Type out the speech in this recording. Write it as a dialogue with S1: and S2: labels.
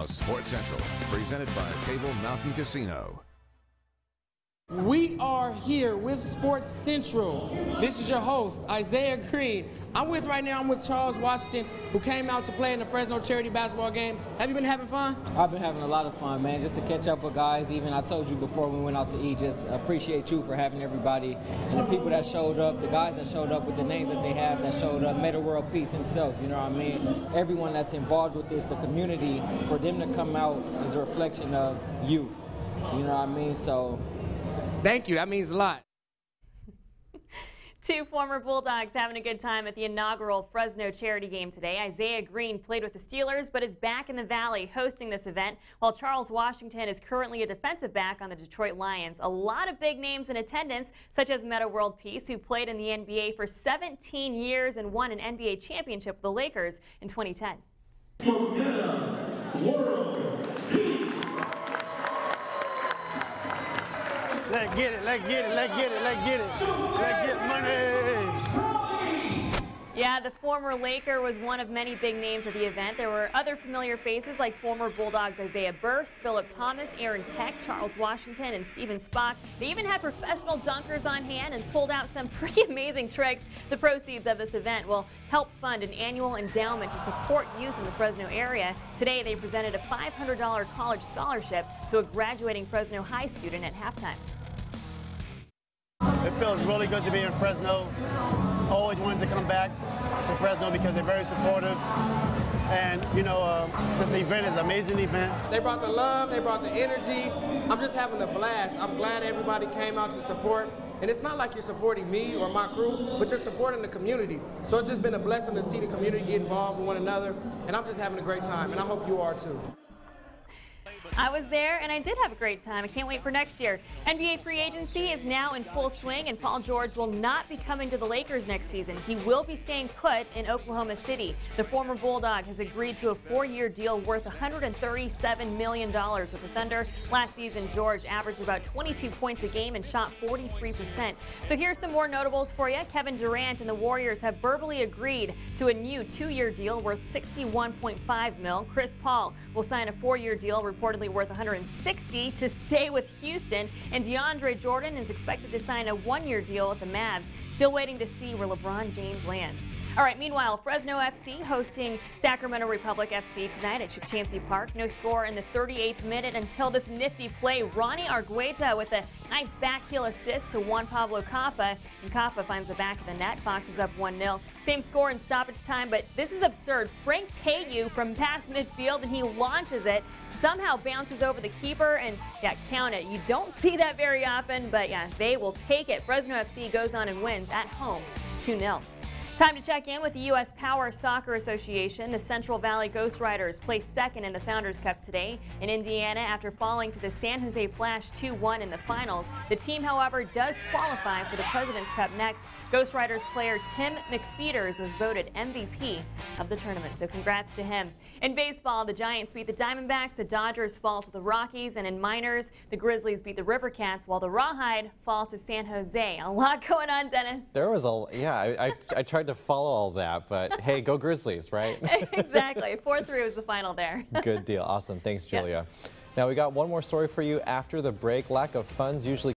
S1: Now, Sports Central, presented by Cable Mountain Casino.
S2: We are here with Sports Central. This is your host, Isaiah Green. I'm with Charles Washington, who came out to play in the Fresno charity basketball game. Have you been having fun?
S3: I've been having a lot of fun, man, just to catch up with guys. Even I told you before we went out to eat, just appreciate you for having everybody and the people that showed up, the guys that showed up with the names that they have that showed up, Metta World Peace himself, you know what I mean? Everyone that's involved with this, the community, for them to come out is a reflection of you know what I mean? So
S2: thank you, that means a lot.
S4: Two former Bulldogs having a good time at the inaugural Fresno charity game today. Isaiah Green played with the Steelers but is back in the Valley hosting this event, while Charles Washington is currently a defensive back on the Detroit Lions. A lot of big names in attendance, such as Metta World Peace, who played in the NBA for 17 years and won an NBA championship with the Lakers in 2010.
S5: Metta World Peace.
S6: Let's get it, let's get it, let's get it, let's get it. Let's get money.
S4: Yeah, the former Laker was one of many big names at the event. There were other familiar faces like former Bulldogs Isaiah Burse, Phillip Thomas, Aaron Peck, Charles Washington, and Steven Spock. They even had professional dunkers on hand and pulled out some pretty amazing tricks. The proceeds of this event will help fund an annual endowment to support youth in the Fresno area. Today, they presented a $500 college scholarship to a graduating Fresno High student at halftime.
S6: It feels really good to be in Fresno. Always wanted to come back to Fresno because they're very supportive. And, you know, this event is an amazing event.
S2: They brought the love, they brought the energy. I'm just having a blast. I'm glad everybody came out to support. And it's not like you're supporting me or my crew, but you're supporting the community. So it's just been a blessing to see the community get involved with one another. And I'm just having a great time, and I hope you are too.
S4: I was there, and I did have a great time. I can't wait for next year. NBA free agency is now in full swing, and Paul George will not be coming to the Lakers next season. He will be staying put in Oklahoma City. The former Bulldog has agreed to a 4-year deal worth $137 million with the Thunder. Last season, George averaged about 22 points a game and shot 43%. So here's some more notables for you. Kevin Durant and the Warriors have verbally agreed to a new 2-year deal worth $61.5 million. Chris Paul will sign a 4-year deal reportedly worth $160 to stay with Houston, and DeAndre Jordan is expected to sign a 1-year deal with the Mavs. Still waiting to see where LeBron James lands. All right, meanwhile, Fresno FC hosting Sacramento Republic FC tonight at Champsy Park. No score in the 38th minute until this nifty play. Ronnie Argueta with a nice back heel assist to Juan Pablo Caffa, and Caffa finds the back of the net. Fox is up 1-0. Same score in stoppage time, but this is absurd. Frank Caillou from past midfield, and he launches it. Somehow bounces over the keeper, and yeah, count it. You don't see that very often, but yeah, they will take it. Fresno FC goes on and wins at home 2-0. Time to check in with the U.S. Power Soccer Association. The Central Valley Ghost Riders placed second in the Founders Cup today in Indiana after falling to the San Jose Flash 2-1 in the finals. The team, however, does qualify for the President's Cup next. Ghost Riders player Tim McFeeters was voted MVP of the tournament, so congrats to him. In baseball, the Giants beat the Diamondbacks, the Dodgers fall to the Rockies, and in minors, the Grizzlies beat the River Cats, while the Rawhide falls to San Jose. A lot going on, Dennis.
S7: There was I tried to follow all that, but hey, go Grizzlies, right?
S4: Exactly. 4-3 was the final there.
S7: Good deal. Awesome. Thanks, Julia.
S4: Yep.
S7: Now, we got one more story for you after the break. Lack of funds usually